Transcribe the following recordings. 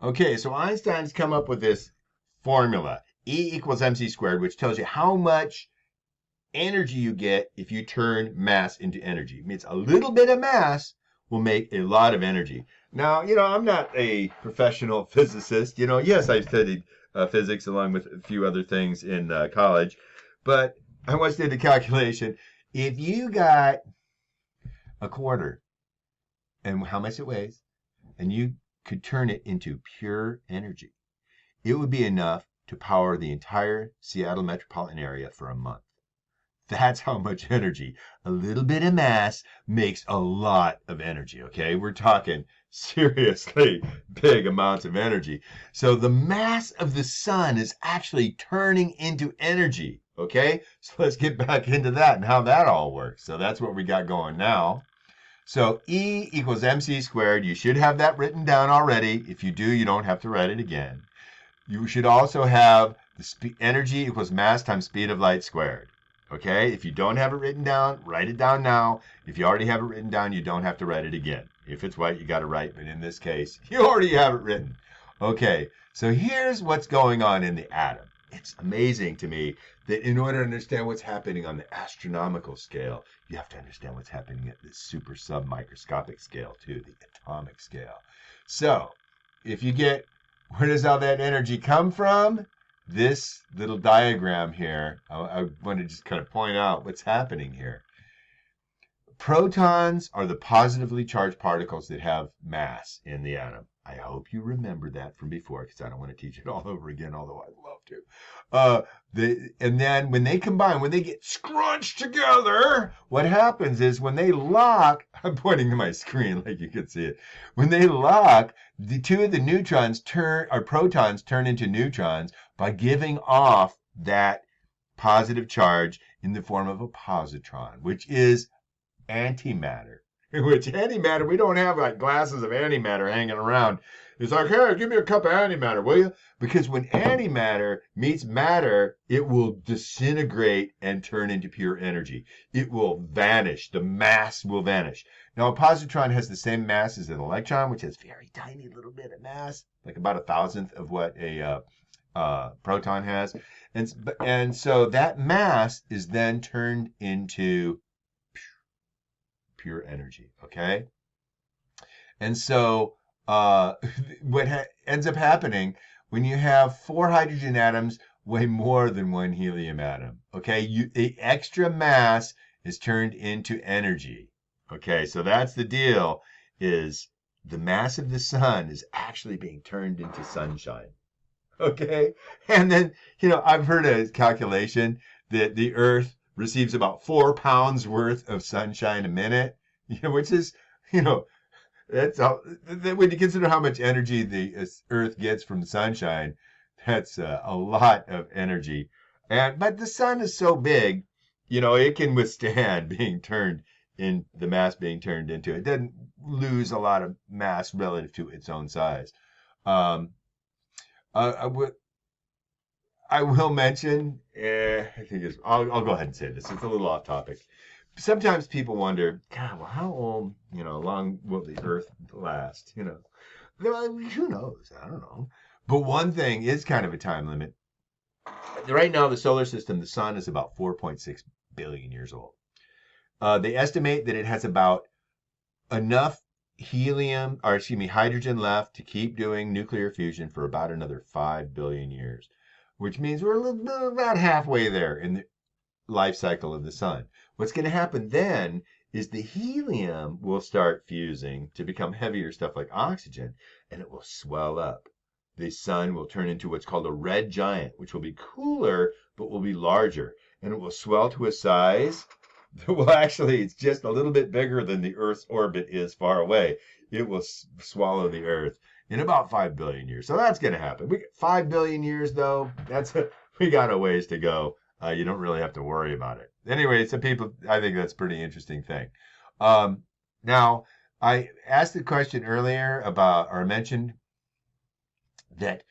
Okay, so Einstein's come up with this formula, E equals mc squared, which tells you how much energy you get if you turn mass into energy. It means a little bit of mass will make a lot of energy. Now, I'm not a professional physicist. Yes, I studied physics along with a few other things in college, but I once did the calculation. If you got a quarter and how much it weighs, and you could turn it into pure energy, it would be enough to power the entire Seattle metropolitan area for a month. That's how much energy. A little bit of mass makes a lot of energy, okay? We're talking seriously big amounts of energy. So the mass of the sun is actually turning into energy, okay? So let's get back into that and how that all works. So that's what we got going now. So E equals mc squared. You should have that written down already. If you do, you don't have to write it again. You should also have the energy equals mass times speed of light squared. Okay, if you don't have it written down, write it down now. If you already have it written down, you don't have to write it again. If it's white, you got to write, but in this case, you already have it written. Okay, so here's what's going on in the atom. It's amazing to me that in order to understand what's happening on the astronomical scale, you have to understand what's happening at the super submicroscopic scale too, the atomic scale. So, if you get, where does all that energy come from? This little diagram here, I want to just kind of point out what's happening here. Protons are the positively charged particles that have mass in the atom. I hope you remember that from before because I don't want to teach it all over again, although I'd love to. And then when they combine, when they get scrunched together, what happens is when they lock, I'm pointing to my screen like you can see it. When they lock, the two of the protons turn into neutrons by giving off that positive charge in the form of a positron, which is antimatter. Which antimatter, we don't have like glasses of antimatter hanging around. It's like, hey, give me a cup of antimatter, will you? Because when antimatter meets matter, it will disintegrate and turn into pure energy. It will vanish. The mass will vanish. Now, a positron has the same mass as an electron, which has very tiny little bit of mass, like about 1,000th of what a proton has. And so that mass is then turned into pure energy, okay? And so what ends up happening when you have 4 hydrogen atoms weigh more than 1 helium atom, okay? The extra mass is turned into energy, okay? So that's the deal, is the mass of the sun is actually being turned into sunshine, okay? And then, I've heard a calculation that the Earth receives about 4 pounds worth of sunshine a minute, which is, that's all. When you consider how much energy the Earth gets from the sunshine, that's a lot of energy. But the sun is so big, it can withstand the mass being turned into it. It doesn't lose a lot of mass relative to its own size. Um, I will mention, I think I'll go ahead and say this. It's a little off topic. Sometimes people wonder, God, well, how long will the Earth last? They're like, who knows? I don't know. But one thing is kind of a time limit. Right now, the solar system, the sun is about 4.6 billion years old. They estimate that it has about enough hydrogen left to keep doing nuclear fusion for about another 5 billion years, which means we're about halfway there in the life cycle of the sun. What's going to happen then is the helium will start fusing to become heavier stuff like oxygen, and it will swell up. The sun will turn into what's called a red giant, which will be cooler, but will be larger. And it will swell to a size that will actually, it's just a little bit bigger than the Earth's orbit is far away. It will swallow the Earth in about 5 billion years. So that's going to happen. 5 billion years, though, we got a ways to go. You don't really have to worry about it. Anyway, some people, I think that's a pretty interesting thing. Now, I asked the question earlier about, or mentioned that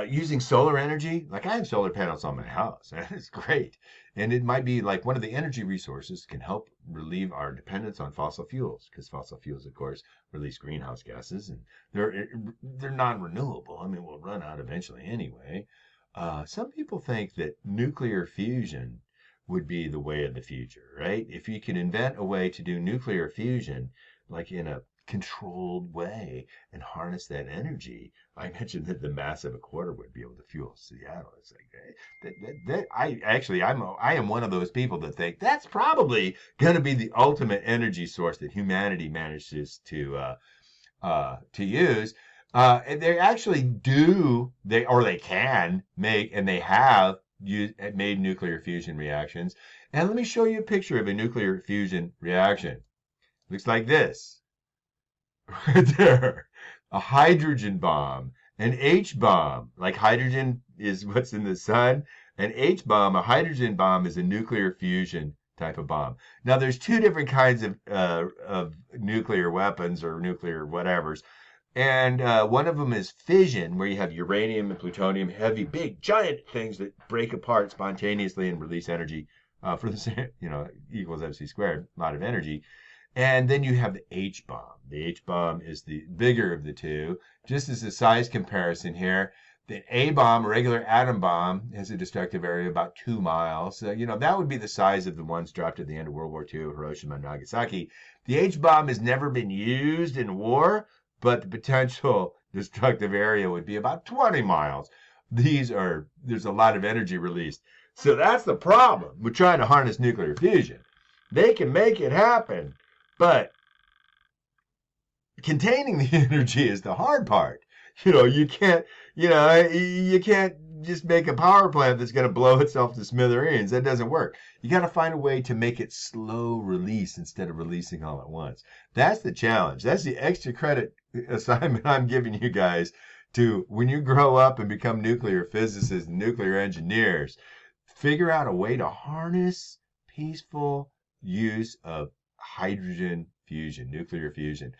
using solar energy, like I have solar panels on my house, and it's great. And it might be like one of the energy resources can help relieve our dependence on fossil fuels, because fossil fuels, of course, release greenhouse gases, and they're non-renewable. I mean, we'll run out eventually anyway. Some people think that nuclear fusion would be the way of the future, right? If you can invent a way to do nuclear fusion, like in a controlled way, and harness that energy. I mentioned that the mass of a quarter would be able to fuel Seattle. It's like I am one of those people that think that's probably going to be the ultimate energy source that humanity manages to use. And they actually do they can make, and they have made nuclear fusion reactions. And let me show you a picture of a nuclear fusion reaction. Looks like this. Right there. A hydrogen bomb, an H bomb. Like hydrogen is what's in the sun. An H bomb, a hydrogen bomb, is a nuclear fusion type of bomb. Now, there's two different kinds of nuclear weapons or nuclear whatevers. And one of them is fission, where you have uranium and plutonium, heavy, big, giant things that break apart spontaneously and release energy for the same, equals mc squared, a lot of energy. And then you have the H bomb. The H bomb is the bigger of the two. Just as a size comparison here, the A bomb, regular atom bomb, has a destructive area of about 2 miles. So, that would be the size of the ones dropped at the end of World War II, Hiroshima and Nagasaki. The H bomb has never been used in war, but the potential destructive area would be about 20 miles. There's a lot of energy released. So that's the problem with trying to harness nuclear fusion. They can make it happen, but containing the energy is the hard part. You can't just make a power plant that's going to blow itself to smithereens. That doesn't work. You got to find a way to make it slow release instead of releasing all at once. That's the challenge. That's the extra credit assignment I'm giving you guys to when you grow up and become nuclear physicists and nuclear engineers. Figure out a way to harness peaceful use of hydrogen fusion, nuclear fusion.